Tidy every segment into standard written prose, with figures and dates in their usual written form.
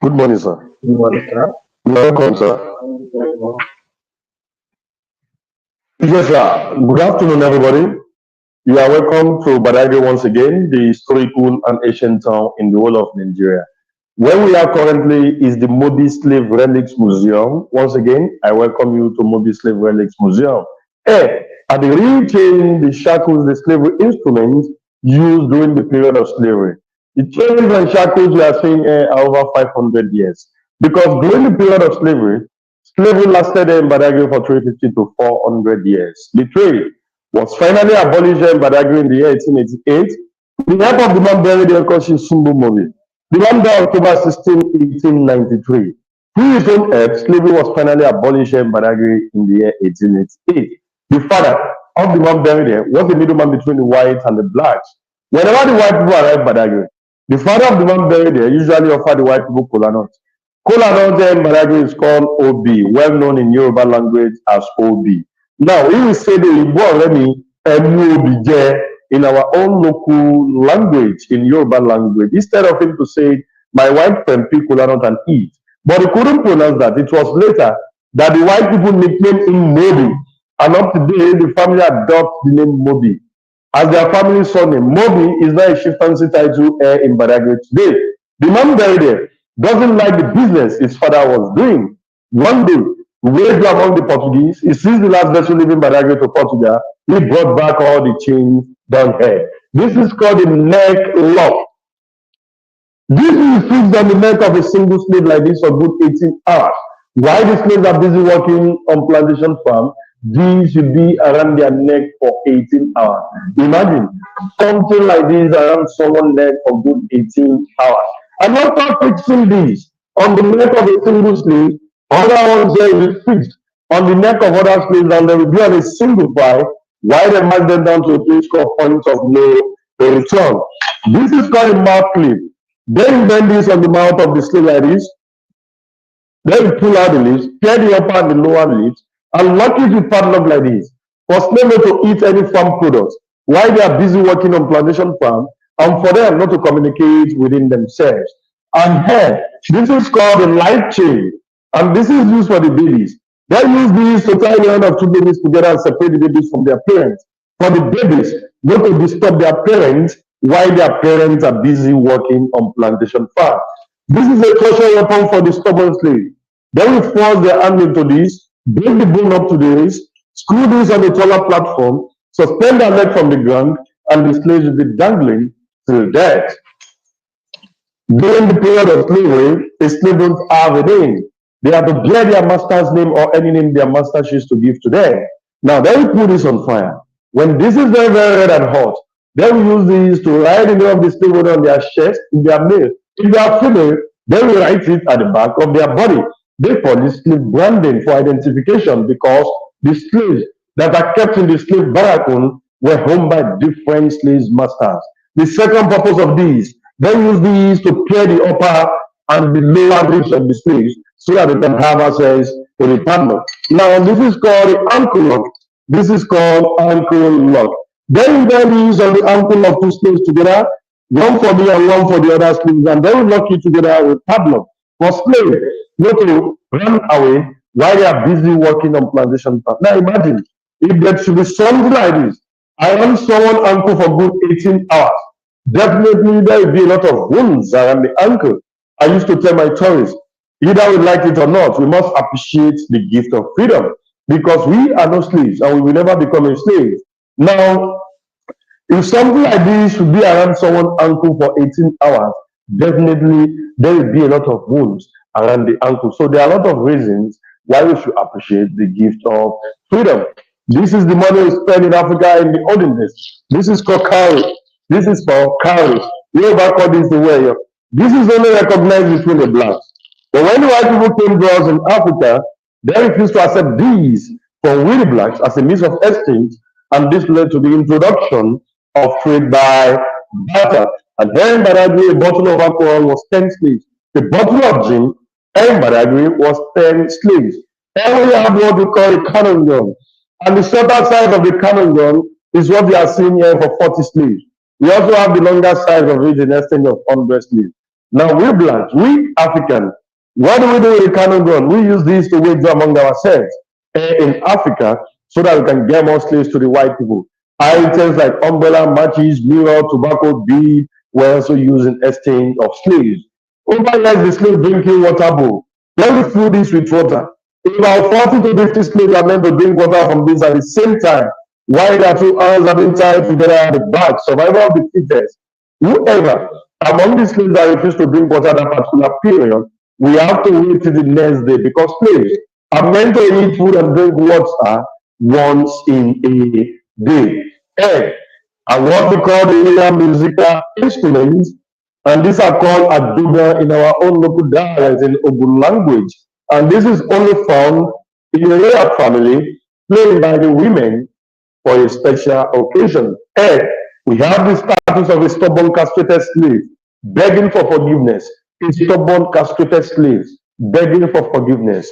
Good morning, sir. Monica. Welcome, sir. Yes, sir. Good afternoon, everybody. You are welcome to Badagry once again, the historical and ancient town in the whole of Nigeria. Where we are currently is the Mobi Slave Relics Museum. Once again, I welcome you to Mobi Slave Relics Museum. At the real chain, the shackles, the slavery instruments used during the period of slavery. The chains and shackles we are seeing here are over 500 years. Because during the period of slavery lasted in Badagry for 350 to 400 years. The trade was finally abolished in Badagry in the year 1888 with the help of the man buried in Koshi Sumbu Mobi. The man died October 16, 1893. Through his own help, slavery was finally abolished in Badagry in the year 1888. The father of the man buried there was the middleman between the whites and the blacks. Whenever the white people arrived at Badagry, the father of the man buried there usually offered the white people kola nut. Kola nut in Badagry is called OB, well known in Yoruba language as OB. Now, he will say the Igbo already MUOB in our own local language, in Yoruba language, instead of him to say, my white friend pick kola nut and eat. But he couldn't pronounce that. It was later that the white people nicknamed him Mobi. And up to date, the family adopts the name Mobi as their family surname. Mobi is now a chieftaincy title here in Badagry today. The man buried there doesn't like the business his father was doing. One day, waged among the Portuguese, he seized the last vessel leaving Badagry to Portugal. He brought back all the chains down here. This is called the neck lock. This is fixed on the neck of a single slave like this for good 18 hours. While the slaves are busy working on plantation farm, these should be around their neck for 18 hours. Imagine something like this around someone's neck for good 18 hours. And after fixing this on the neck of a single slave, other ones there will be fixed on the neck of other slaves and they will be on a single file while they march them down to a place called point of no return. This is called a mouth clip. Then bend this on the mouth of the slave like this. Then pull out the lips, tear the upper and the lower lips, and lock it with padlock like this. For slave not to eat any farm products while they are busy working on plantation farm, and for them not to communicate within themselves. And here, this is called a light chain, and this is used for the babies. They use these to tie the end of two babies together and separate the babies from their parents. For the babies, not to disturb their parents while their parents are busy working on plantation farm. This is a torture weapon for the stubborn slave. They will force their hand into this, bring the bone up to the wrist, screw this on a taller platform, suspend their leg from the ground, and the slaves will be dangling till death. During the period of slavery, a slave don't have a name. They have to bear their master's name or any name their master chooses to give to them. Now they will put this on fire. When this is very, very red and hot, they will use this to write the name of the slave owner on their chest, in their male. If they are female, they will write it at the back of their body. They call it slave branding for identification because the slaves that are kept in the slave barracoon were owned by different slave masters. The second purpose of these, they use these to clear the upper and the lower ribs of the slaves so that they can have access to the partner. Now, this is called the ankle lock. This is called ankle lock. Then use on the ankle of two slaves together, one for me and one for the other slaves, and they will lock you together with padlock. For slaves, not to run away while they are busy working on plantation farm. Now imagine if there should be something like this. I am someone ankle for good 18 hours. Definitely there will be a lot of wounds around the ankle. I used to tell my tourists, either we like it or not, we must appreciate the gift of freedom because we are not slaves and we will never become a slave. Now, if something like this should be around someone's ankle for 18 hours, definitely there will be a lot of wounds around the ankle. So there are a lot of reasons why we should appreciate the gift of freedom. This is the money we spend in Africa in the olden days. This is called cowries. This is for cowries. Yoruba call this the way. This is only recognized between the blacks. But when the white people came to us in Africa, they refused to accept these from we the blacks as a means of exchange, and this led to the introduction of trade by barter. And here in Badagry, a bottle of alcohol was 10 slaves. A bottle of gin in Badagry was 10 slaves. And we have what we call a cannon gun. And the shorter side of the cannon gun is what we are seeing here for 40 slaves. We also have the longer side of it in exchange of 100 slaves. Now we blacks, we African, what do we do with the cannon gun? We use these to wage war among ourselves in Africa so that we can get more slaves to the white people. Items like umbrella, matches, mirror, tobacco, bead were also used in exchange of slaves. Over years, the slave drinking water bowl. When we fill this with water, about 40 to 50 slaves are meant to drink water from this at the same time, while their two hands are being tied together at the back. Survival of the fittest. Whoever among the slaves that refuse to drink water that particular period, we have to wait till the next day because slaves are meant to eat food and drink water once in a day. And what we call the Indian musical instruments, and these are called aduga in our own local dialect in Ogun language. And this is only found in a rare family, played by the women for a special occasion. And we have the status of a stubborn castrated slave begging for forgiveness. A stubborn castrated slave begging for forgiveness.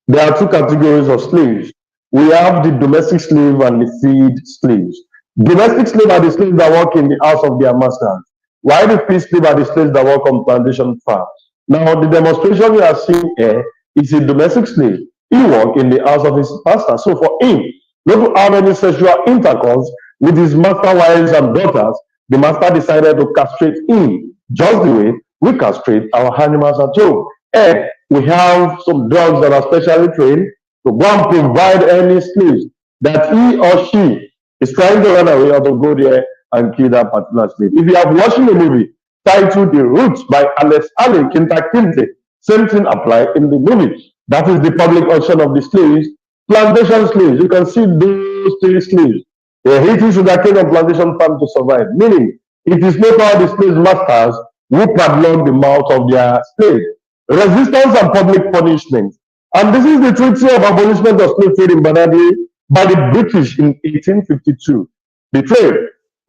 There are two categories of slaves. We have the domestic slave and the freed slaves. Domestic slave are the slaves that work in the house of their masters, while the free slave are the slaves that work on plantation farms. Now, the demonstration we are seeing here is a domestic slave. He work in the house of his master. So for him not to have any sexual intercourse with his master wives and daughters, the master decided to castrate him, just the way we castrate our animals at home. And we have some dogs that are specially trained to go and provide any slaves that he or she is trying to run away or to go there and kill that particular slave. If you have watching a movie titled The Roots by Alex Ale Kinta Kinte, same thing apply in the movie. That is the public auction of the slaves, plantation slaves. You can see those three slaves. They are eating sugarcane on plantation farm to survive. Meaning, it is not all the slave masters who padlock the mouth of their slaves. Resistance and public punishment. And this is the Treaty of Abolishment of Slave Trade in Badagry by the British in 1852. The trade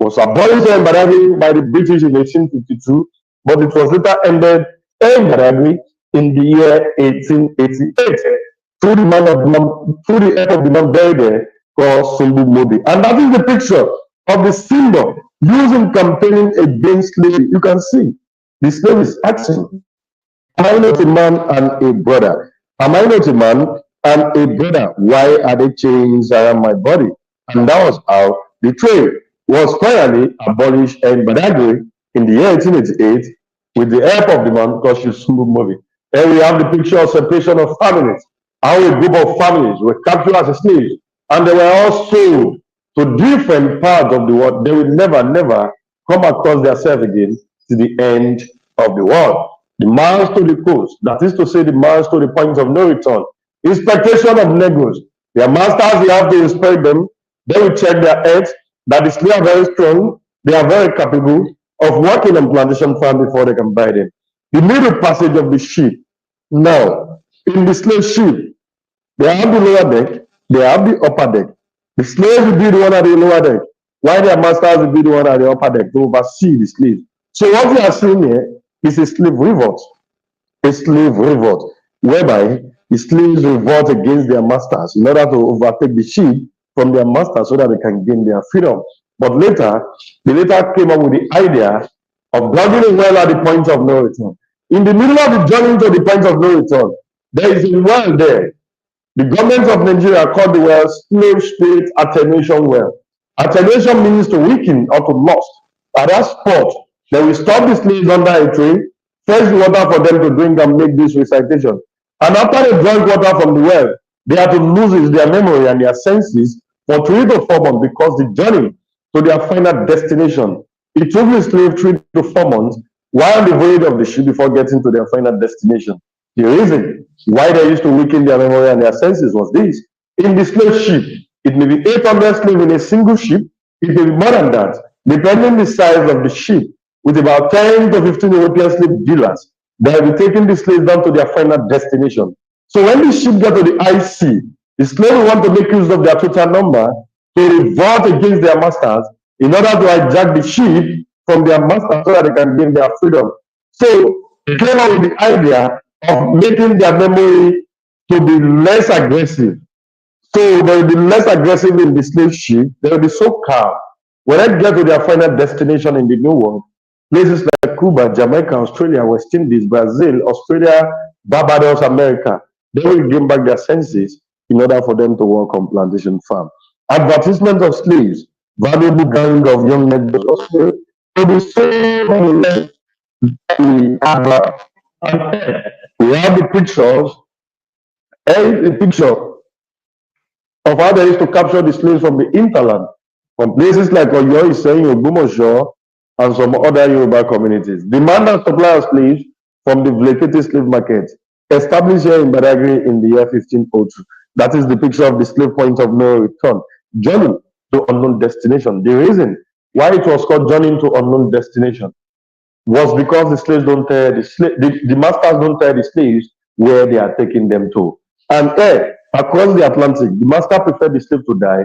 was abolished in Badagry by the British in 1852, but it was later ended in Badagry in the year 1888 through the through the help of the man buried there called Sumbu Modi. And that is the picture of the symbol used in campaigning against slavery. You can see the slave is asking, am I not a man and a brother? Am I not a man and a brother? Why are the chains around my body? And that was how the trade was finally abolished in Badagry in the year 1888 with the help of the man called Sumbu Movie. And we have the picture of separation of families, how a group of families were captured as slaves and they were all sold to different parts of the world. They will never, never come across themselves again to the end of the world. The miles to the coast, that is to say, the miles to the point of no return. Expectation of negros. Their masters, they have to respect them. They will check their heads that the slaves are very strong, they are very capable of working on plantation farm before they can buy them. The middle passage of the ship. Now, in the slave ship, they have the lower deck, they have the upper deck. The slaves will be the one at the lower deck, while their masters will be the one at the upper deck to oversee the slaves. So what we are seeing here is a slave revolt. A slave revolt, whereby the slaves revolt against their masters in order to overtake the ship from their masters so that they can gain their freedom. But later, they later came up with the idea of drilling a well at the point of no return. In the middle of the journey to the point of no return, there is a well there. The government of Nigeria called the well slave spirit attenuation well. Attenuation means to weaken or to lost. At that spot, they will stop the slaves under a tree, fetch the water for them to drink and make this recitation. And after they drank water from the well, they had to lose their memory and their senses for 3 to 4 months because the journey to their final destination, it took the slave 3 to 4 months while the voyage of the ship before getting to their final destination. The reason why they used to weaken their memory and their senses was this. In the slave ship, it may be 800 slaves in a single ship, it may be more than that, depending the size of the ship, with about 10 to 15 European slave dealers. They will be taking the slaves down to their final destination. So when the ship get to the high sea, the slaves will want to make use of their total number to revolt against their masters in order to hijack the ship from their masters so that they can gain their freedom. So they came up with the idea of making their memory to be less aggressive. So they will be less aggressive in the slave ship. They will be so calm. When they get to their final destination in the new world, places like Cuba, Jamaica, Australia, West Indies, Brazil, Australia, Barbados, America. They will gain back their senses in order for them to work on plantation farm. Advertisement of slaves, valuable gang of young men also to the same left we have, we have the pictures, a picture of how they used to capture the slaves from the hinterland, from places like Oyo, Iseyin, Ogbomoso, and some other Yoruba communities. Demand and supply of slaves from the vacated slave market, established here in Badagry in the year 1502. That is the picture of the slave point of no return. Journey to unknown destination. The reason why it was called journey to unknown destination was because the slaves don't tell the masters don't tell the slaves where they are taking them to. And across the Atlantic, the master preferred the slave to die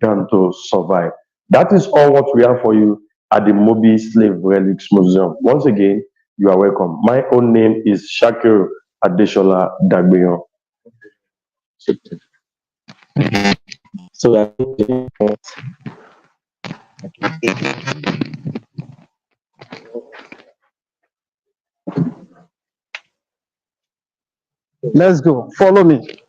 than to survive. That is all what we have for you at the Moby Slave Relics Museum. Once again, you are welcome. My own name is Shakir Adeshola Dagbeyon. So we are going to Let's go. Follow me.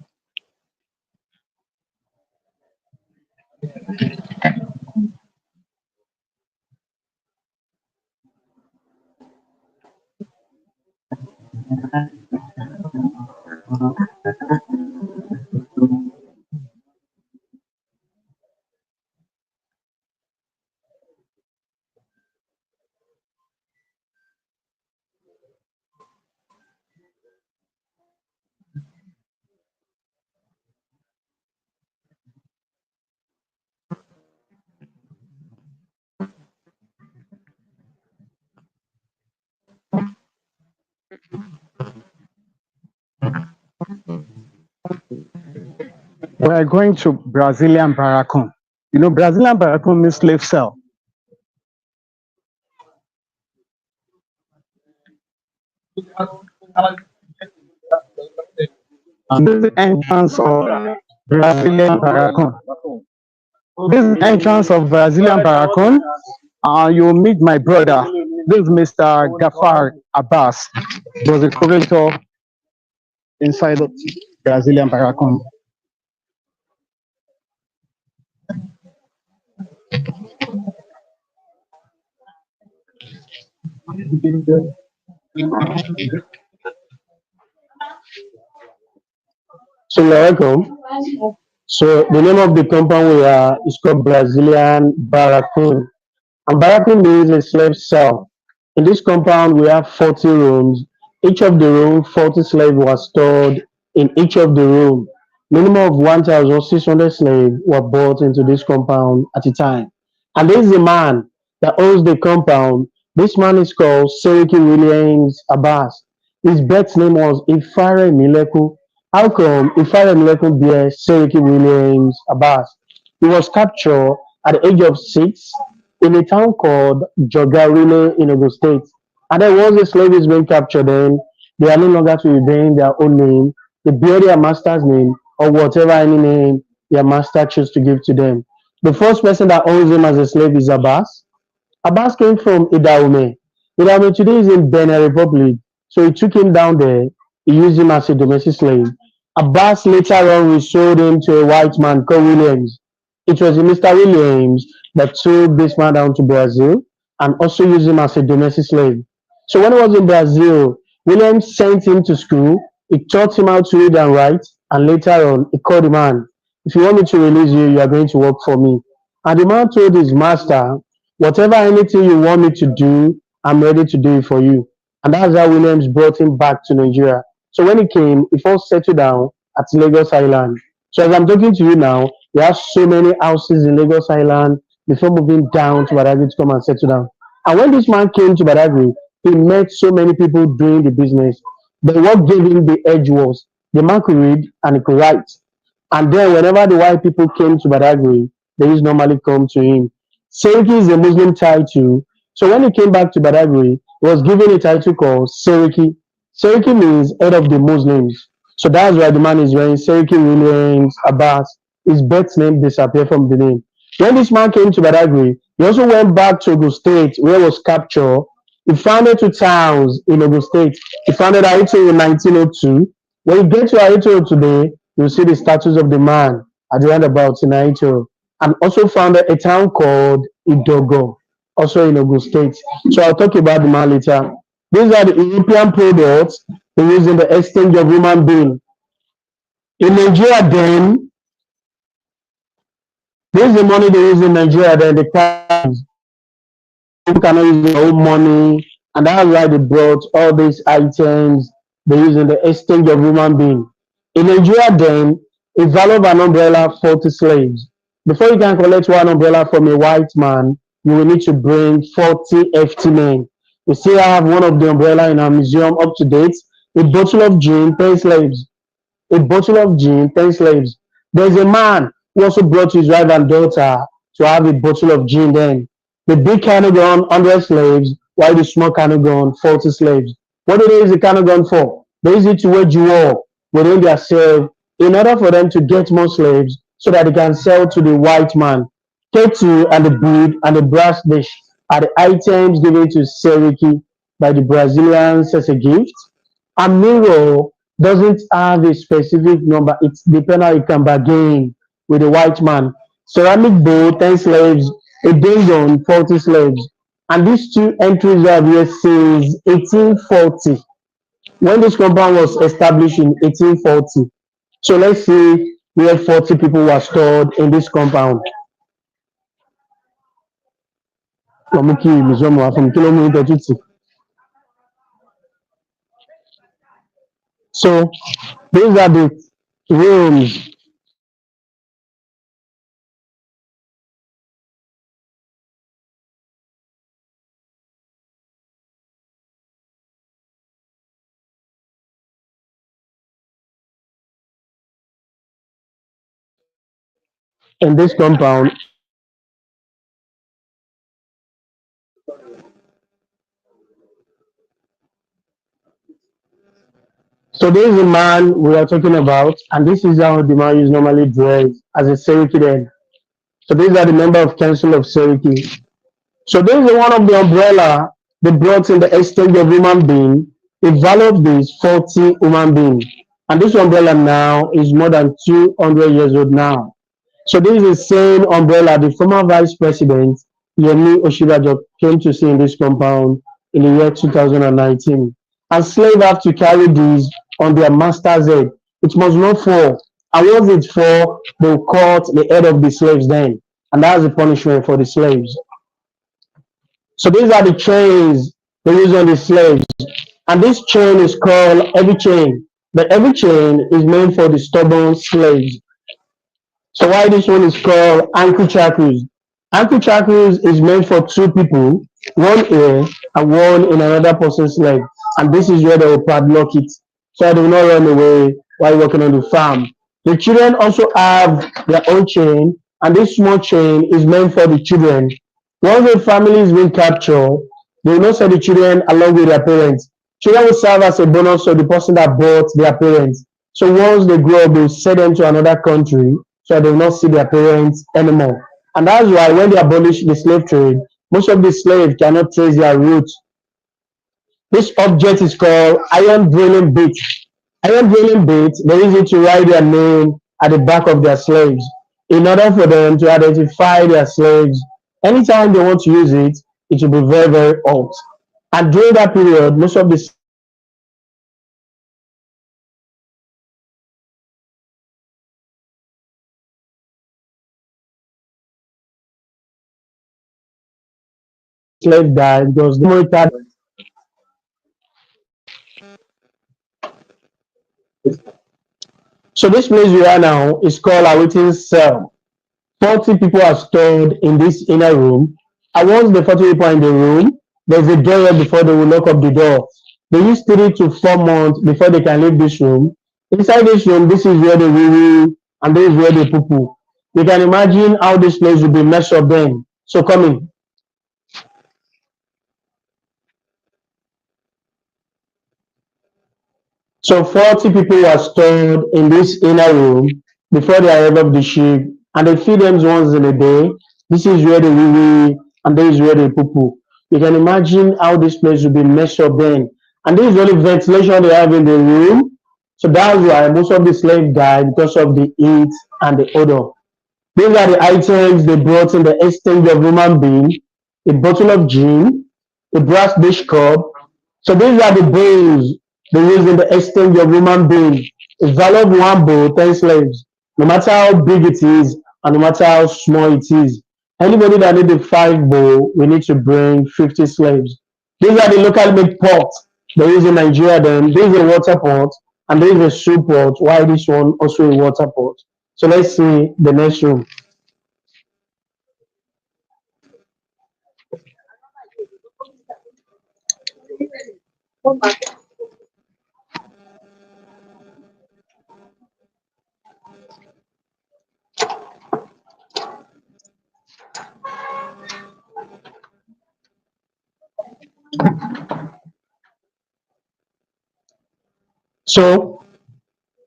We're going to Brazilian Barracoon. You know, Brazilian Barracoon means slave cell. This is the entrance of Brazilian Barracoon. This is the entrance of Brazilian Barracoon. You'll meet my brother. This is Mr. Gafar Abbas. He was a curator inside the Brazilian Barracoon. So you're welcome. So the name of the compound we are is called Brazilian Barracoon. And Barracoon means a slave cell. In this compound we have 40 rooms. Each of the room, 40 slaves were stored in each of the room. Minimum of 1,600 slaves were brought into this compound at a time. And this is the man that owns the compound. This man is called Seriki Williams Abbas. His birth name was Ifare Mileku. How come Ifare Mileku bears Seriki Williams Abbas? He was captured at the age of 6 in a town called Jogarile in Ogun State. And then once the slave is being captured, then they are no longer to be bearing their own name. They bear their master's name or whatever any name their master chooses to give to them. The first person that owns him as a slave is Abbas. Abbas came from Idaume. Idaume today is in Benin Republic. So he took him down there. He used him as a domestic slave. Abbas later on resold him to a white man called Williams. It was Mr. Williams that took this man down to Brazil and also used him as a domestic slave. So when he was in Brazil, Williams sent him to school. He taught him how to read and write. And later on, he called the man, if you want me to release you, you are going to work for me. And the man told his master, whatever anything you want me to do, I'm ready to do it for you. And that's how Williams brought him back to Nigeria. So when he came, he first settled down at Lagos Island. So as I'm talking to you now, there are so many houses in Lagos Island before moving down to Badagry to come and settle down. And when this man came to Badagry, he met so many people doing the business. But what gave him the edge was the man could read and he could write. And then whenever the white people came to Badagry, they used normally come to him. Seriki is a Muslim title. So when he came back to Badagry, he was given a title called Seriki. Seriki means head of the Muslims. So that's why the man is wearing Seriki Williams Abbas. His birth name disappeared from the name. When this man came to Badagry, he also went back to Ogun State where he was captured He founded two towns in Ogun State. He founded Aito in 1902. When you get to Aito today, you'll see the statues of the man at the roundabout in Aito. And also founded a town called Idogo, also in Ogun State. So I'll talk about the man later. These are the European products they use in the exchange of human being. In Nigeria, then, this is the money they use in Nigeria, then the currency. People cannot use their own money, and that's why they brought all these items they use in the exchange of human being. In Nigeria, then, a value of an umbrella 40 slaves. Before you can collect one umbrella from a white man, you will need to bring 40 FT men. You see, I have one of the umbrella in our museum up to date. A bottle of gin, 10 slaves. A bottle of gin, 10 slaves. There's a man who also brought his wife and daughter to have a bottle of gin then. The big canoe gun, 100 slaves, while the small canoe gun, 40 slaves. What do they use the canoe gun for? They use it to wage war within their self in order for them to get more slaves so that they can sell to the white man. K2 and the bead and the brass dish are the items given to Seriki by the Brazilians as a gift. A mirror doesn't have a specific number. It's depending how you can bargain with the white man. Ceramic bowl, 10 slaves. A on 40 slaves. And these two entries you have here says 1840. When this compound was established in 1840. So let's see where 40 people were stored in this compound. So these are the rooms in this compound. So this is the man we are talking about, and this is how the man is normally dressed as a Seriki then. So these are the member of Council of Seriki. So this is one of the umbrella they brought in the exchange of human being. It valued this 40 human being. And this umbrella now is more than 200 years old now. So this is the same umbrella the former vice president Yemi Oshibajo came to see in this compound in the year 2019. And slaves have to carry these on their master's head. It must not fall. And once it fall, they'll cut the head of the slaves then. And that's the punishment for the slaves. So these are the chains they use on the slaves. And this chain is called heavy chain. The heavy chain is meant for the stubborn slaves. So why this one is called ankle shackles? Ankle shackles is meant for two people, one here and one in another person's leg. And this is where they will padlock it. So they will not run away while working on the farm. The children also have their own chain, and this small chain is meant for the children. Once the family is being captured, they will not sell the children along with their parents. Children will serve as a bonus to the person that bought their parents. So once they grow up, they will send them to another country so they will not see their parents anymore. And that's why when they abolished the slave trade, most of the slaves cannot trace their roots. This object is called iron drilling bit. Iron drilling bit, they use it to write their name at the back of their slaves in order for them to identify their slaves. Anytime they want to use it, it will be very, very old. And during that period, most of the slaves died because the military. So this place we are now is called a waiting cell. 40 people are stored in this inner room. And once the 40 people are in the room, there's a door before they will lock up the door. They use 3 to 4 months before they can leave this room. Inside this room, this is where they wee and this is where they poo poo. You can imagine how this place will be messed up then. So come in. So 40 people were stored in this inner room before they arrive of the ship, and they feed them once in a day. This is where they wee and this is where they poo poo. You can imagine how this place would be messed up then. And this is the only ventilation they have in the room. So that's why most of the slaves died because of the heat and the odor. These are the items they brought in the exchange of human being, a bottle of gin, a brass dish cup. So these are the bowls they use in the exchange of human being. A value of one bowl, 10 slaves. No matter how big it is and no matter how small it is. Anybody that need a five bowl, we need to bring 50 slaves. These are the local made pots they use in Nigeria then. This is a water pot and this is a soup pot. Why this one also a water pot? So let's see the next room. So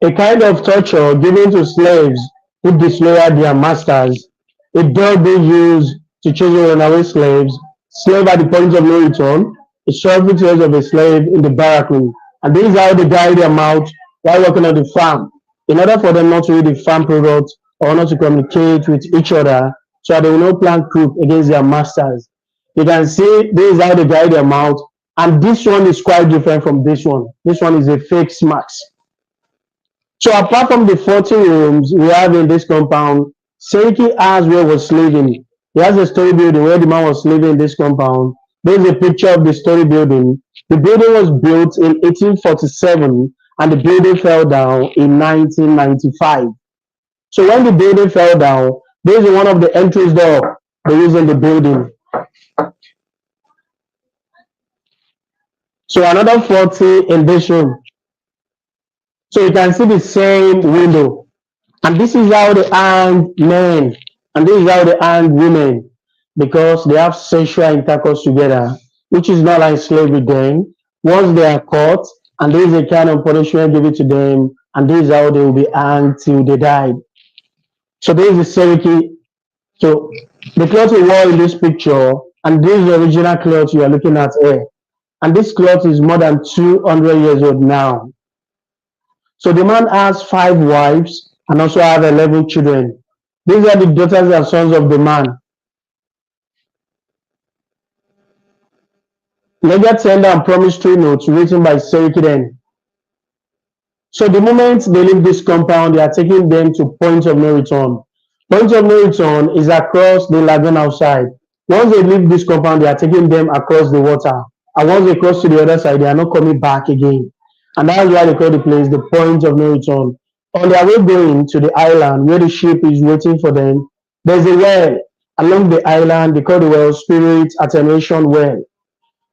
a kind of torture given to slaves who disloyal their masters, a dog they use to chase runaway slaves, slave at the point of no return, a short videos of a slave in the barrack room. And this is how they guide them out while working on the farm. In order for them not to eat the farm products or not to communicate with each other, so that they will not plan coup against their masters. You can see this is how they guide them out. And this one is quite different from this one. This one is a fake smacks. So apart from the 40 rooms we have in this compound, Seriki has where was living. He has a story building where the man was living in this compound. There is a picture of the story building. The building was built in 1847 and the building fell down in 1995. So when the building fell down, this is one of the entrance door they use in the building. So another 40 in this room. So you can see the same window. And this is how they hang men, and this is how they hang women, because they have sexual intercourse together, which is not like slavery then. Once they are caught, and there is a kind of punishment given to them, and this is how they will be hanged till they die. So this is the Seriki. So the cloth we wore in this picture, and this is the original cloth you are looking at here. And this cloth is more than 200 years old now. So the man has five wives and also have 11 children. These are the daughters and sons of the man. Lega tender and promissory notes written by Serikiden. So the moment they leave this compound, they are taking them to point of no return. Point of no return is across the lagoon outside. Once they leave this compound, they are taking them across the water. And once they cross to the other side, they are not coming back again. And that's why they call the place the point of no return. On their way going to the island where the ship is waiting for them, there's a well along the island. They call the well Spirit Attenuation Well.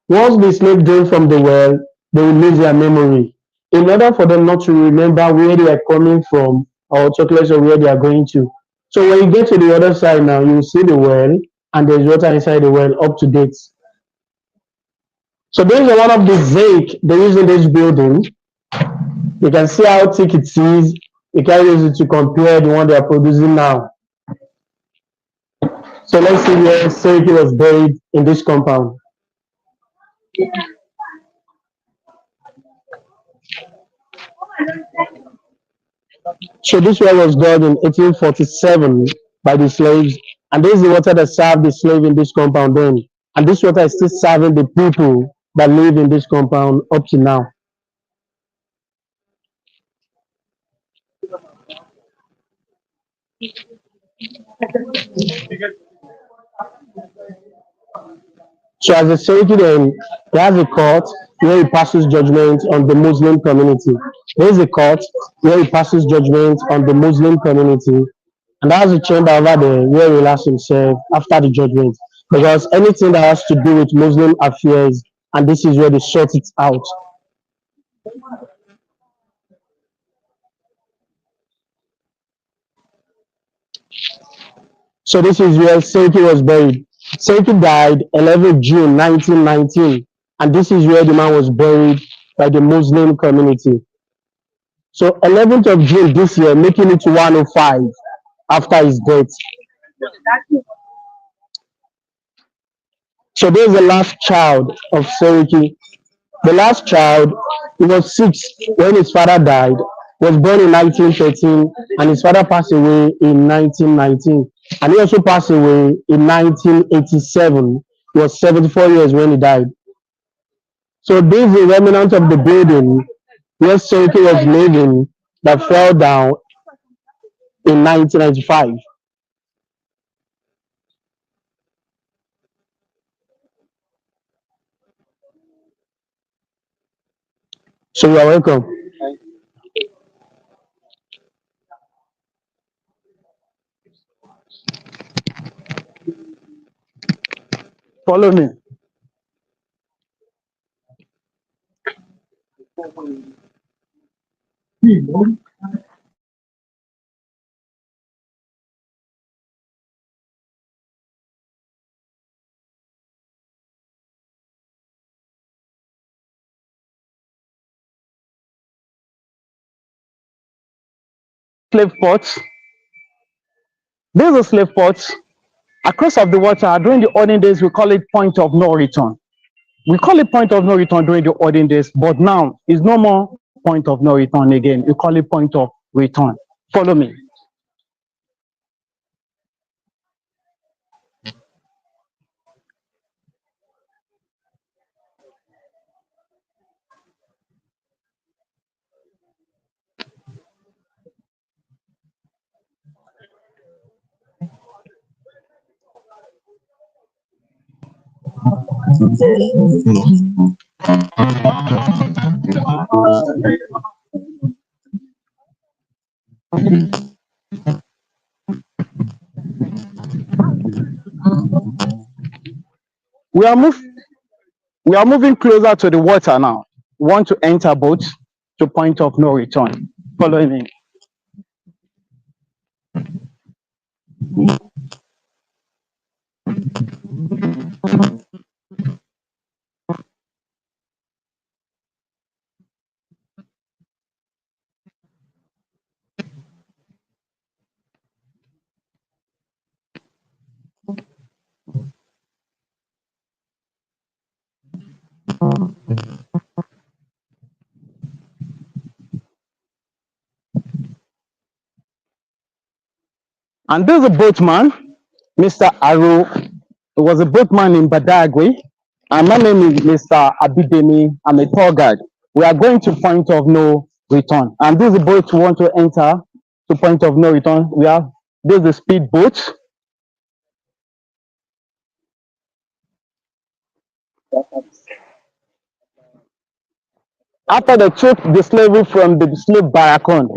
Once the slave drink from the well, they will lose their memory. In order for them not to remember where they are coming from or talk less of where they are going to. So when you get to the other side now, you will see the well and there's water inside the well up to date. So this is one of the zinc they use in this building. You can see how thick it is. You can use it to compare the one they are producing now. So let's see where Seriki was buried in this compound. So this well was dug in 1847 by the slaves, and this is the water that served the slave in this compound then. And this water is still serving the people that live in this compound up to now. So as a Seriki then, he has a court where he passes judgment on the Muslim community. There is a court where he passes judgment on the Muslim community. And that's a chamber over there where he relaxes himself after the judgment. Because anything that has to do with Muslim affairs, and this is where they sort it out. So this is where Seiki was buried. Seiki died 11 June 1919, and this is where the man was buried by the Muslim community. So 11th of June this year, making it to 105 after his death. So this is the last child of Seriki. The last child, he was 6 when his father died, was born in 1913, and his father passed away in 1919. And he also passed away in 1987. He was 74 years when he died. So this is the remnant of the building where Seriki was living that fell down in 1995. So you are welcome. Follow me. Slave ports. These are slave ports. Across of the water, during the olden days, we call it point of no return. We call it point of no return during the olden days, but now it's no more point of no return again. We call it point of return. Follow me. We are move, we are moving closer to the water now. We want to enter boat to point of no return. Follow me. And this is a boatman, Mr. Aro. He was a boatman in Badagry. And my name is Mr. Abidemi. I'm a tour guide. We are going to point of no return. And this is a boat we want to enter to point of no return. We have this is a speed boat. After they took the slavery from the slave barracoon,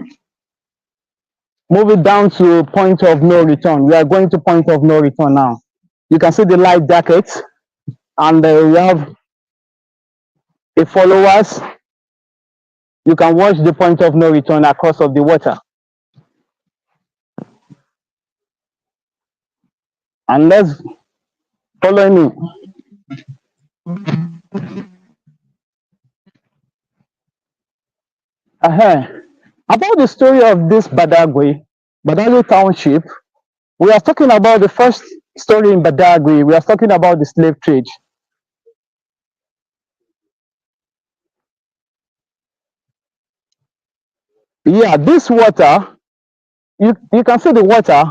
move it down to point of no return. We are going to point of no return now. You can see the light jacket, and we have a followers. You can watch the point of no return across of the water. And let's follow me. Uh-huh. About the story of this Badagry Township, we are talking about the first story in Badagry. We are talking about the slave trade. Yeah, this water, you can see the water,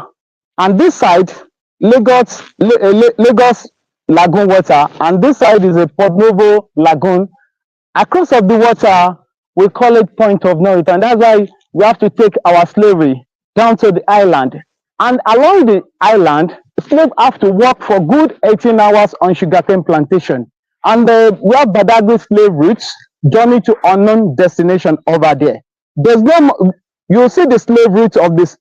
and this side, Lagos Lagoon water, and this side is a Port Novo Lagoon. Across of the water, we call it point of no return. That's why we have to take our slavery down to the island. And along the island, slaves have to work for good 18 hours on sugarcane plantation. And we have Badagry slave routes, journey to unknown destination over there. There's no, you'll see the slave route of this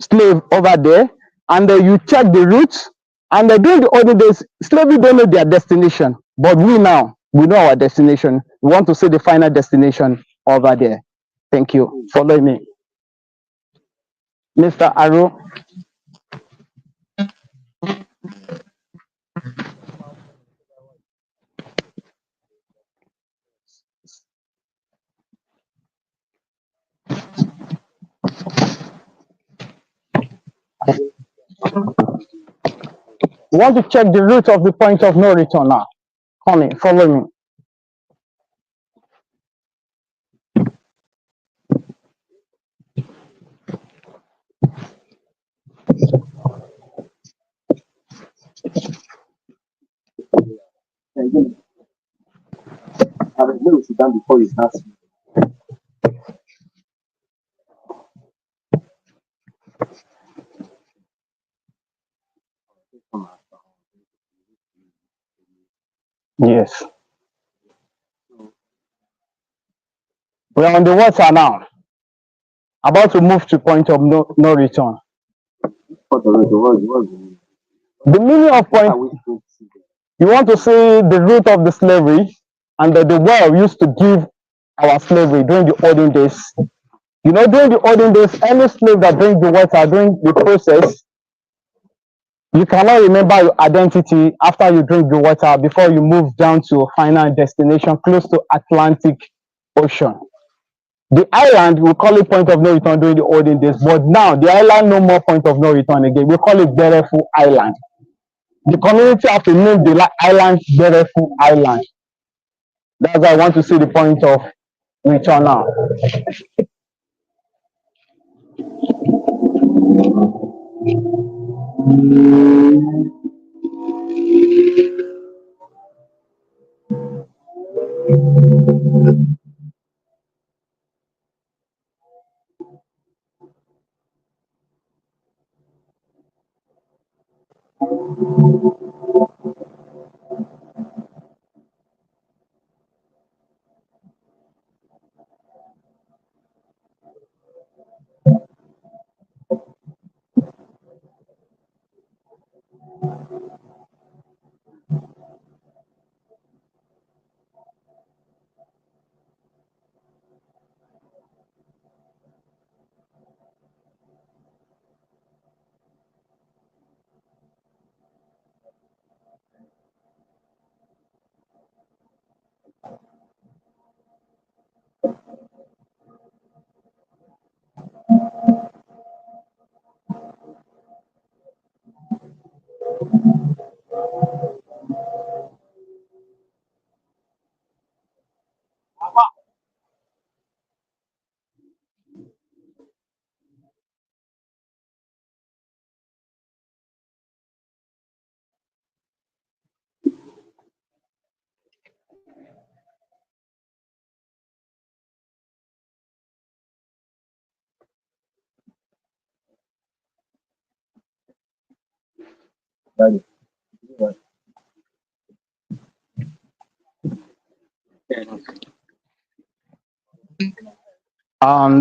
slave over there, and you check the routes. And during the olden days, slavery don't know their destination, but we now we know our destination. We want to see the final destination over there. Thank you. Follow me, Mr. Aro. We want to check the root of the point of no return now. Come in, follow me. Yes. We are on the water now, about to move to point of no return. The meaning of point, you want to see the root of the slavery and that the world used to give our slavery during the olden days. You know, during the olden days, any slave that drank the water during the process, you cannot remember your identity after you drink the water before you move down to a final destination close to Atlantic Ocean. The island, we call it point of no return during the olden days, but now the island no more point of no return again. We call it Berefu Island. The community have to name the island Berefu Island. That's why I want to see the point of return now.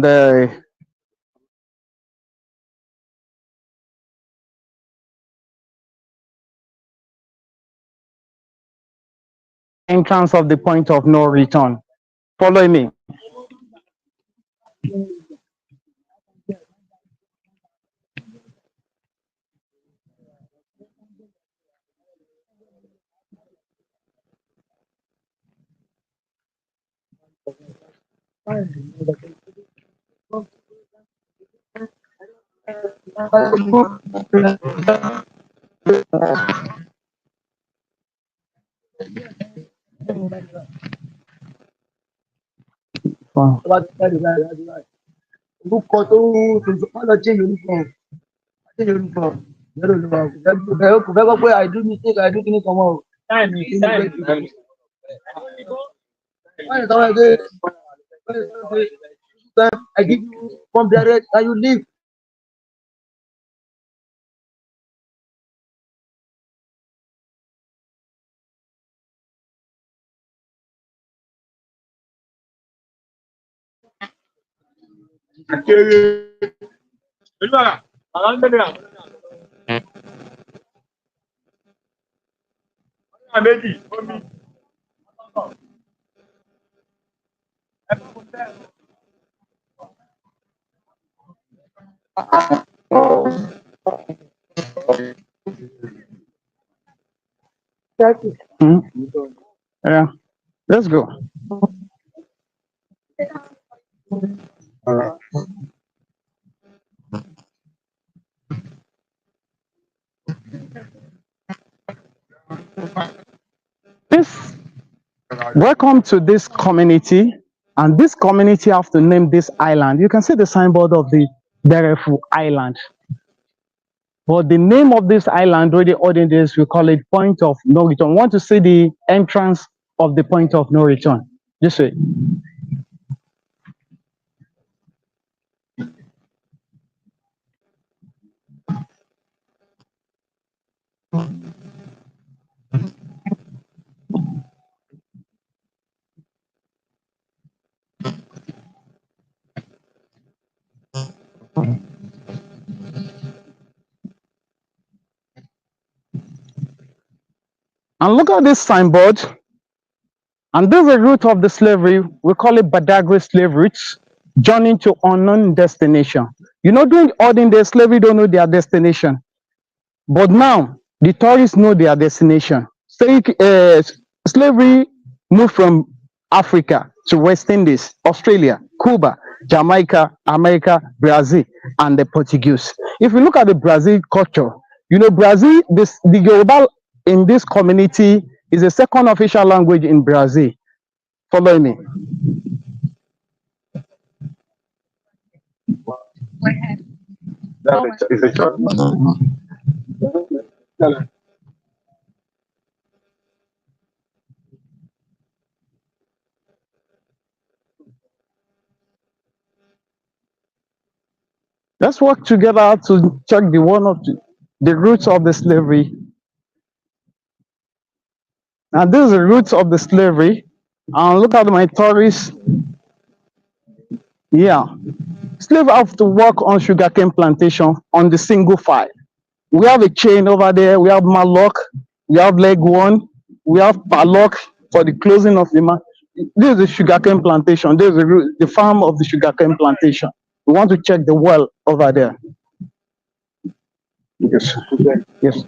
The entrance of the point of no return. Follow me. Wow. Hmm? Yeah, let's go. This welcome to this community, and this community have to name this island. You can see the signboard of the Berefu Island. But the name of this island, during the olden days, we call it Point of No Return. Want to see the entrance of the Point of No Return? This way. And look at this signboard. And this is the route of the slavery. We call it Badagry slave routes, journey to unknown destination. You know, during olden days, slavery don't know their destination. But now, the tourists know their destination. Slavery moved from Africa to West Indies, Australia, Cuba, Jamaica, America, Brazil, and the Portuguese. If you look at the Brazil culture, you know, Brazil, the Yoruba in this community is the second official language in Brazil. Follow me. Let's work together to check the one of the roots of the slavery. And this is the roots of the slavery. And look at my tourists. Yeah. Slave have to work on sugarcane plantation on the single file. We have a chain over there. We have mallock. We have leg one. We have padlock for the closing of the man. This is the sugarcane plantation. This is the farm of the sugarcane plantation. We want to check the well over there. Yes. Yes.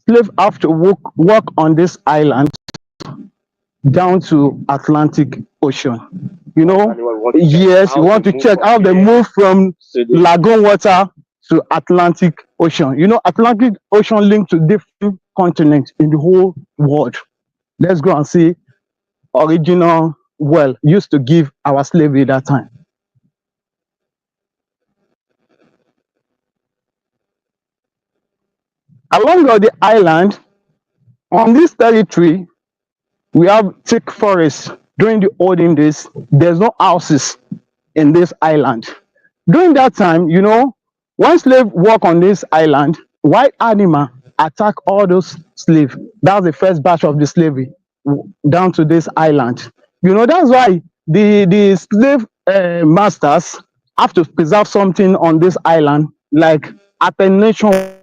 Slave have to work on this island down to Atlantic Ocean. You know, yes, you want to check how they move from lagoon water to Atlantic Ocean. You know, Atlantic Ocean linked to different continents in the whole world. Let's go and see original well used to give our slavery that time. Along the island, on this territory, we have thick forests. During the olden days, there's no houses in this island. During that time, you know, when slave work on this island, white animal attack all those slaves. That's the first batch of the slavery down to this island. You know, that's why the slave masters have to preserve something on this island, like attenuation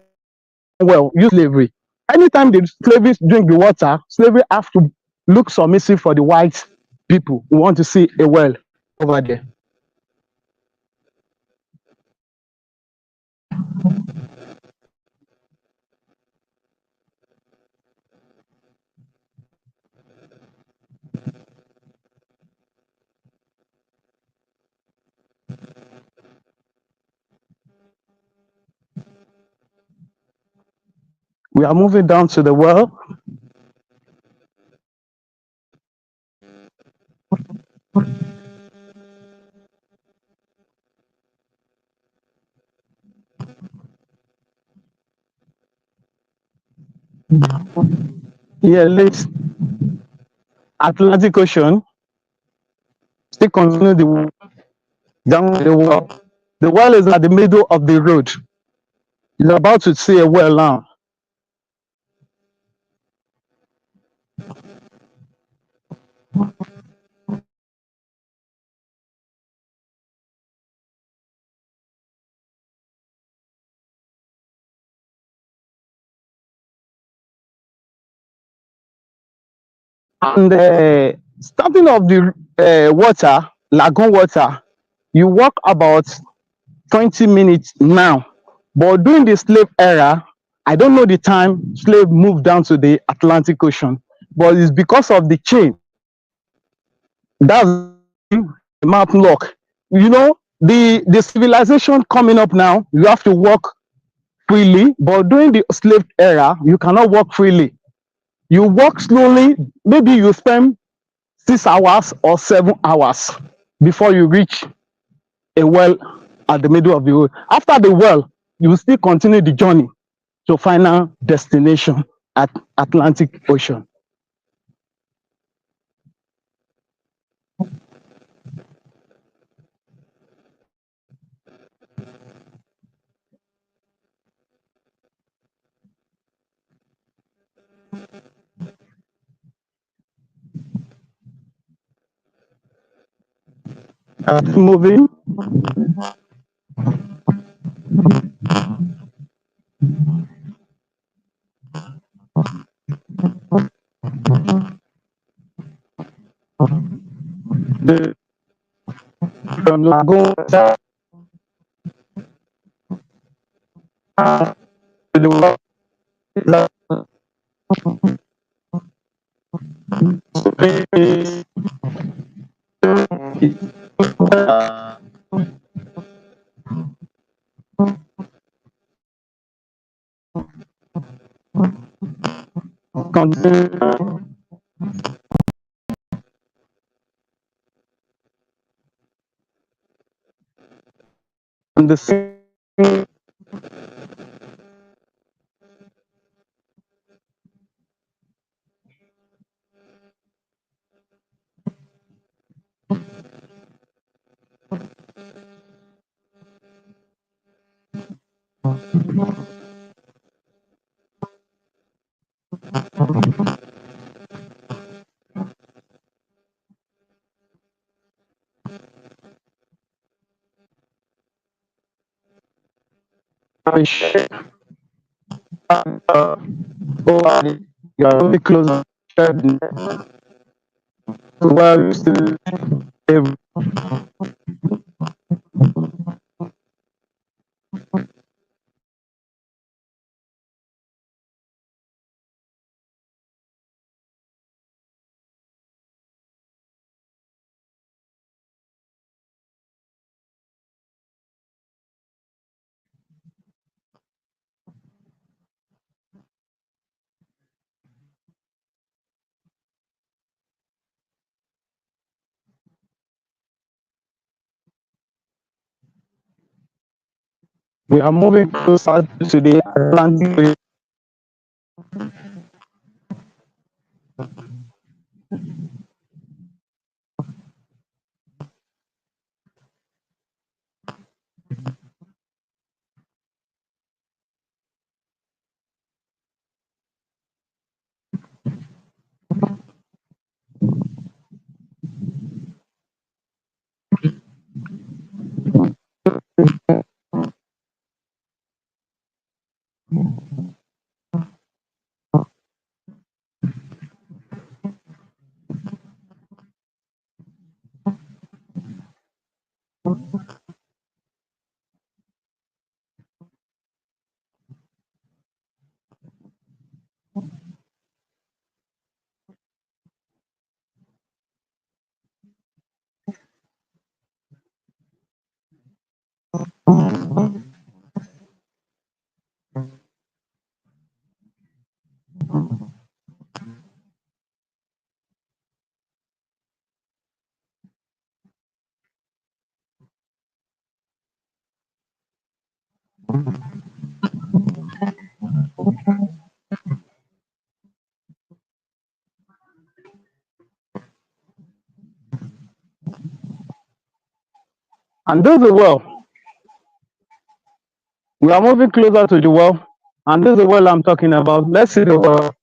well, use slavery. Anytime the slaves drink the water, slavery have to look submissive for the white people who want to see a well over there. We are moving down to the well. Yeah, let's Atlantic Ocean. Still continue the down the well. The well is at the middle of the road. You're about to see a well now. And starting of the water, lagoon water, you walk about 20 minutes now. But during the slave era, I don't know the time slave moved down to the Atlantic Ocean, but it's because of the chain. That's the map lock. You know, the civilization coming up now, you have to walk freely, but during the slave era, you cannot walk freely. You walk slowly, maybe you spend 6 hours or 7 hours before you reach a well at the middle of the road. After the well, you will still continue the journey to final destination at Atlantic Ocean. Moving, the from Lagoon to the well, continue on the same shape, over you're really close to where you still able. We are moving closer to the Atlantic. And do the well. We are moving closer to the well, and this is the well I'm talking about. Let's see the well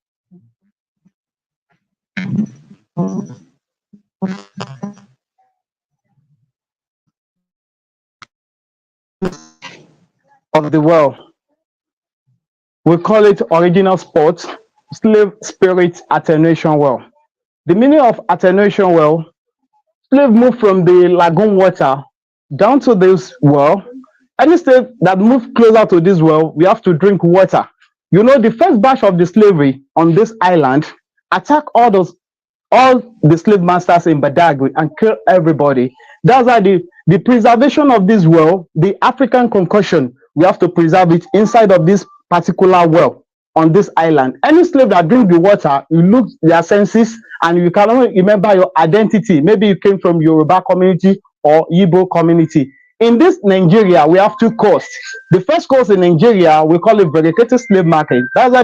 of the well. We call it original spot, slave spirit attenuation well. The meaning of attenuation well, slave move from the lagoon water down to this well. Any slave that move closer to this well, we have to drink water. You know, the first batch of the slavery on this island attack all the slave masters in Badagry and kill everybody. That's why the preservation of this well, the African concussion, we have to preserve it inside of this particular well on this island. Any slave that drink the water, you lose their senses and you cannot remember your identity. Maybe you came from Yoruba community or Igbo community. In this Nigeria, we have two coasts. The first coast in Nigeria, we call it variegated slave market. That's why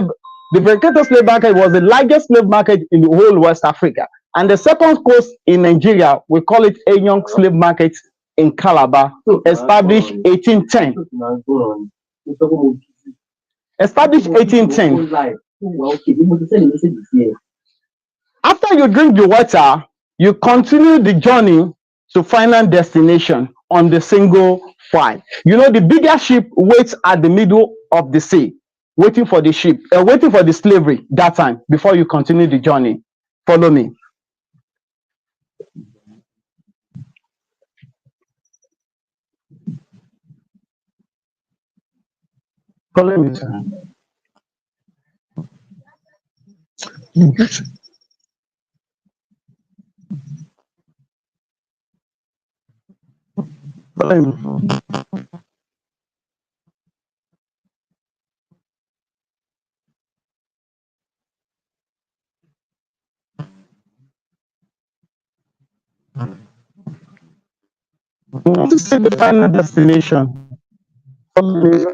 the variegated slave market was the largest slave market in the whole West Africa. And the second coast in Nigeria, we call it a young slave market in Calabar, established 1810. Established 1810. After you drink the water, you continue the journey to final destination on the single file. You know, the bigger ship waits at the middle of the sea, waiting for the ship, waiting for the slavery that time before you continue the journey. Follow me. Follow me, sir. Follow me. We want to see the final destination. Follow me.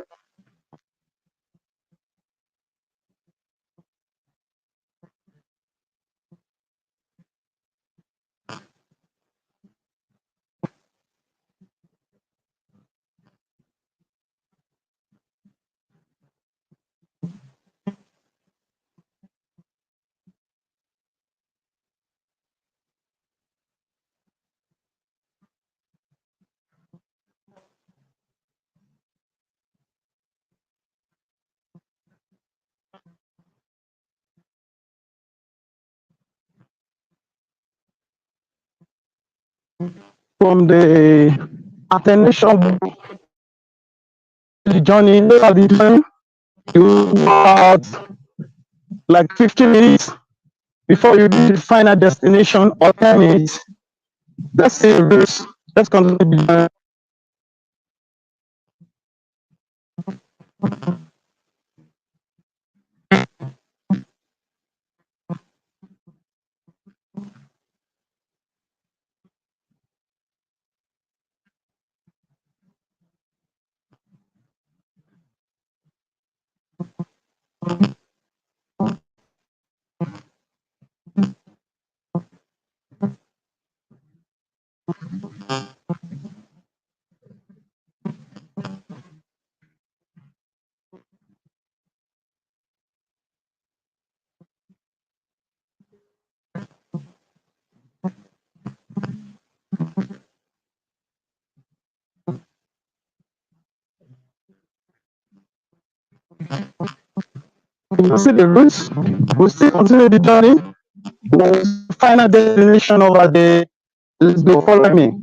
From the attenuation, the journey, look at the time, you about like 15 minutes before you reach the final destination or 10 minutes. Let's say reverse. Let's continue the journey. You see the routes, we still continue the journey. The final destination over there. Let's go, follow me.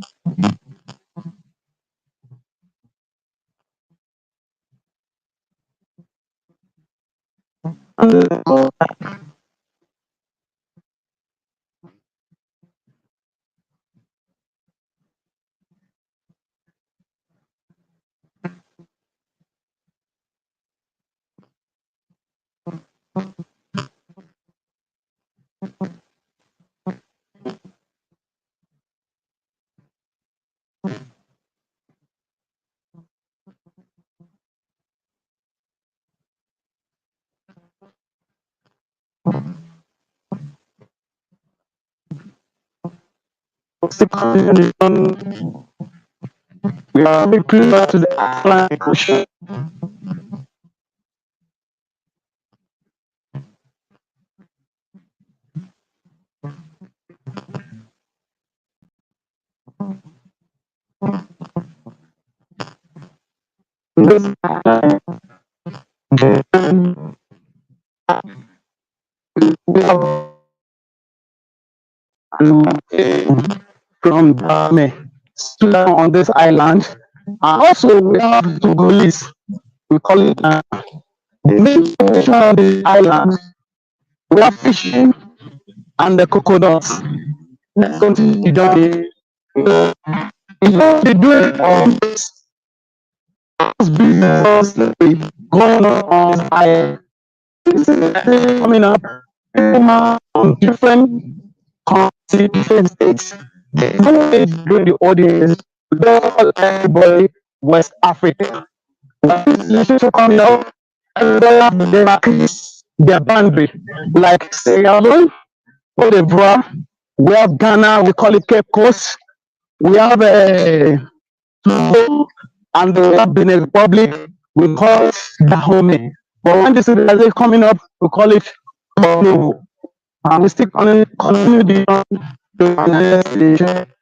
We still continue the journey. We are very closer to the Atlantic Ocean. this we have from Dame Sudan on this island. And also we have Togolese. We call it the main population of the island. We are fishing and the coconuts. Let's continue the journey. They do it on this business going on I coming up from different countries, different states. They always do the audience, all everybody West Africa. Legislation coming up, everybody have to demarcate their boundary. Like Sierra Leone, Cote d'Ivoire, we have Ghana, we call it Cape Coast, we have Togo, and we have Benin Republic, we call it Dahomey. But when the civilization coming up, we call it Konovo. And we still continue the civilization.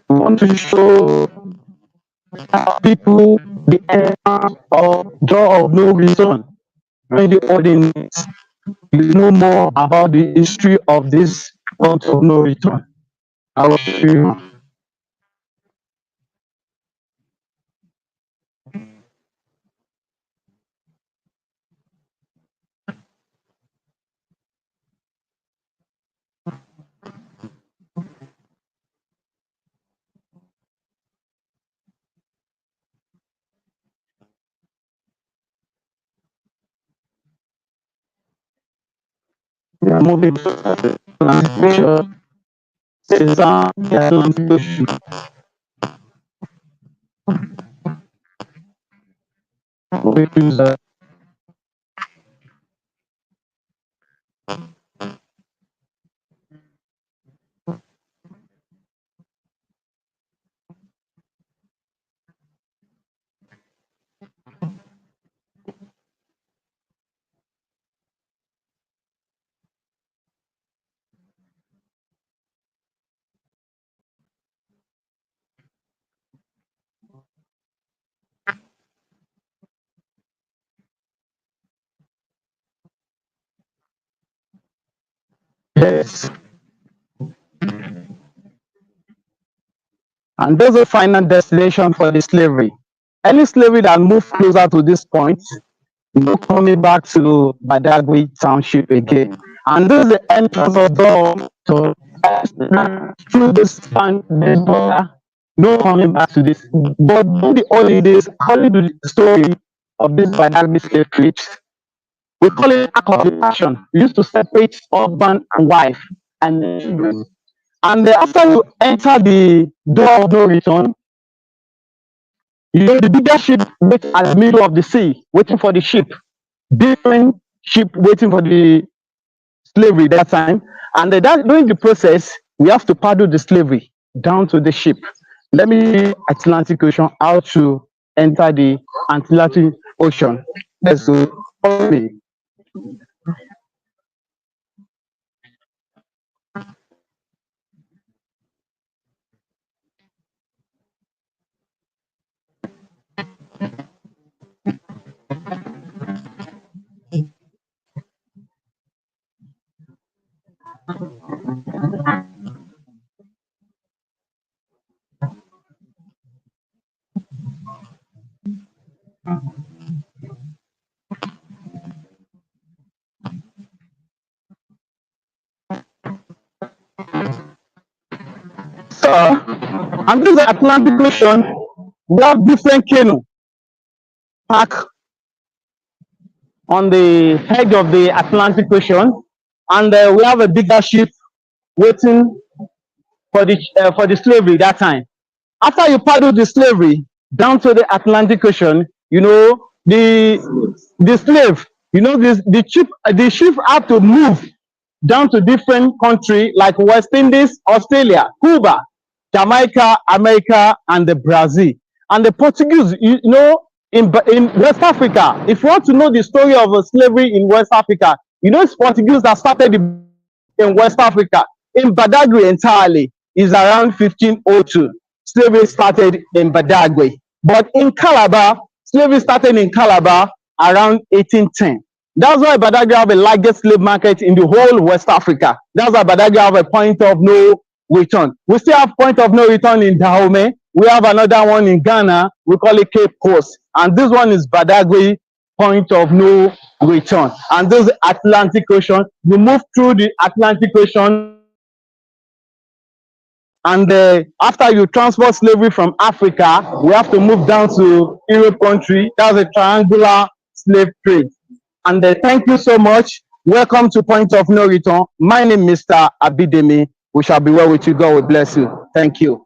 We want to show people the end of door of no return. When the audience you know more about the history of this point of no return. I will show you. We are moving to the Atlantic Ocean. The Atlantic Ocean. Moving to the yes. And there's a final destination for the slavery. Any slavery that moves closer to this point, no coming back to Badagry Township again. And this is the entrance of door to through this border, no coming back to this. But in the early days, according to the story of this Badagry slave trips, we call it act of the passion. We used to separate husband and wife and children. And after you enter the door of no return, you know the bigger ship wait at the middle of the sea, waiting for the ship. Different ship waiting for the slavery that time. And during the process, we have to paddle the slavery down to the ship. Let me Atlantic Ocean how to enter the Atlantic Ocean. Yes, so follow me. So, and this Atlantic Ocean, we have different canoe park on the edge of the Atlantic Ocean, and we have a bigger ship waiting for the slavery that time. After you paddle the slavery down to the Atlantic Ocean, the slave, the ship have to move down to different country like West Indies, Australia, Cuba, Jamaica, America, and the Brazil. And the Portuguese, in West Africa, if you want to know the story of slavery in West Africa, it's Portuguese that started in West Africa. In Badagry entirely is around 1502. Slavery started in Badagry. But in Calabar, slavery started in Calabar around 1810. That's why Badagry have the largest slave market in the whole West Africa. That's why Badagry have a point of no return. We still have point of no return in Dahomey. We have another one in Ghana. We call it Cape Coast. And this one is Badagry point of no return. And this is Atlantic Ocean. You move through the Atlantic Ocean, and after you transport slavery from Africa, we have to move down to Europe country. That's a triangular slave trade. And thank you so much. Welcome to Point of No Return. My name is Mr. Abidemi. We shall be well with you. God will bless you. Thank you.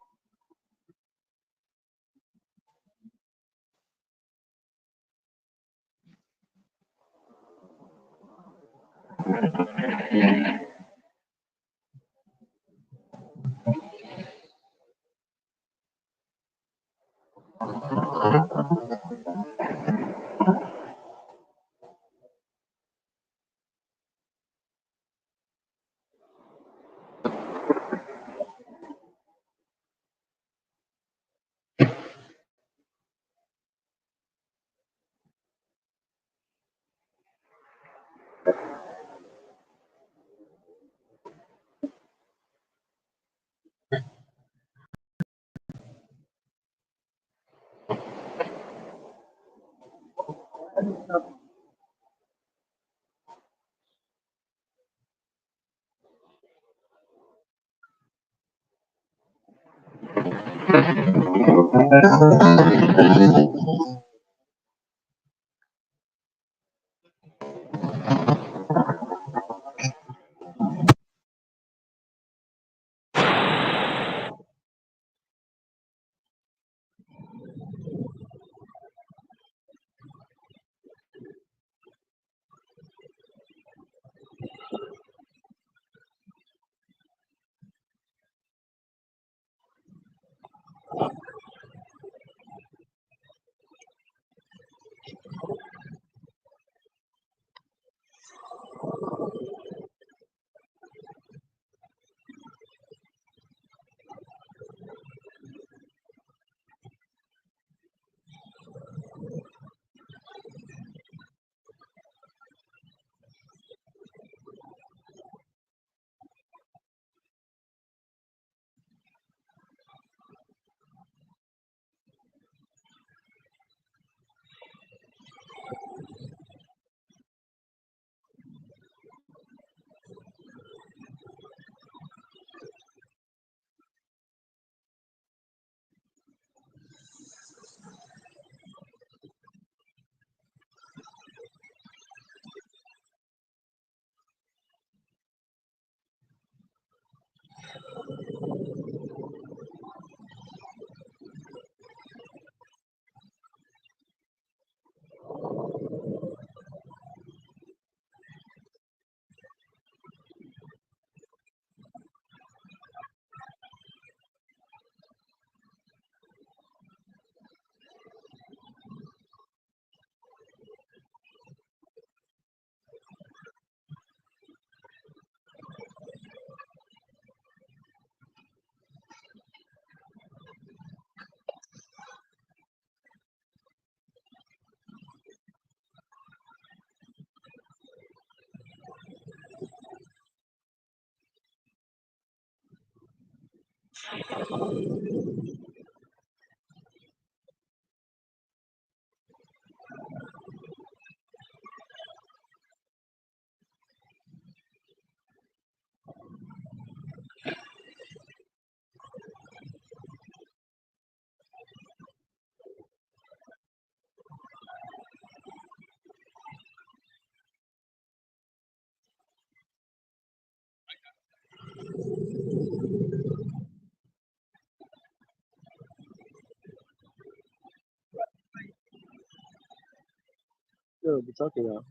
So be talking now.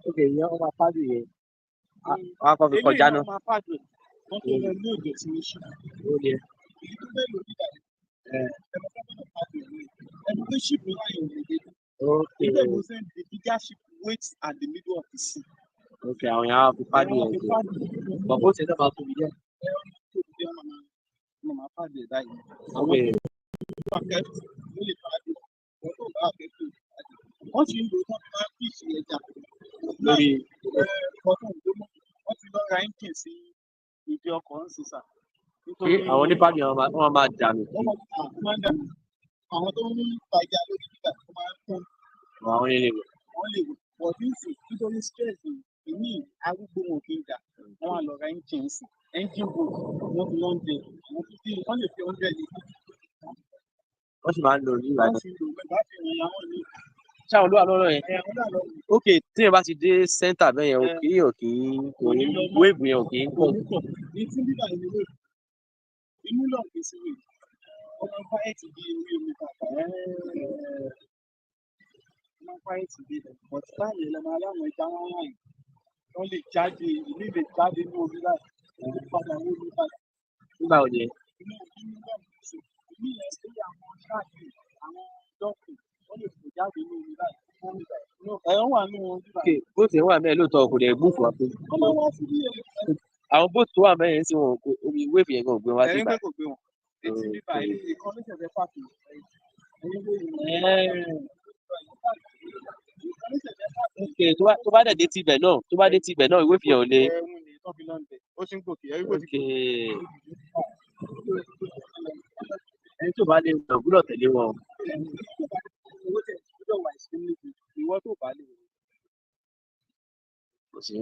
Okay, ìyẹn wọn máa pàdé yẹn. Wọn á kọ́ fi kọjá náà. Ó ní ẹ. Okay. Okay, àwọn yẹn á fi pàdé yẹn jẹ. Bọ̀ bó ṣe náà máa tóbi jẹ́. Okay. Lórí àwọn onípàdé wọn máa dànù. Àwọn ilé ìwé. Wọ́n sì máa ń lò ní Ìbàdàn. Ṣé àwọn olúwa lọ́rọ̀ yẹn? Ok, tí yẹn bá ti dé sẹ́ńtà bẹ́ẹ̀ yẹn òkè wéèbù yẹn òkè ń pọ̀. Nígbà wo ni ẹ? Ok, bóòtù yẹn wà mẹ́ẹ̀ lóòótọ́ kò dẹ̀ gbóòtù wá pé. Àwọn bóòtù tó wà mẹ́ẹ̀ yẹn sí wọn omi wéèbù yẹn gan ò gbé wá sí ibà. Ok, tó bá dẹ̀ dé tibẹ̀ náà ìwé fìyàn ò lè. Ok. Ẹni tó bá lè wọ̀ gbúdọ̀ tẹ̀lé wọn. Kò sí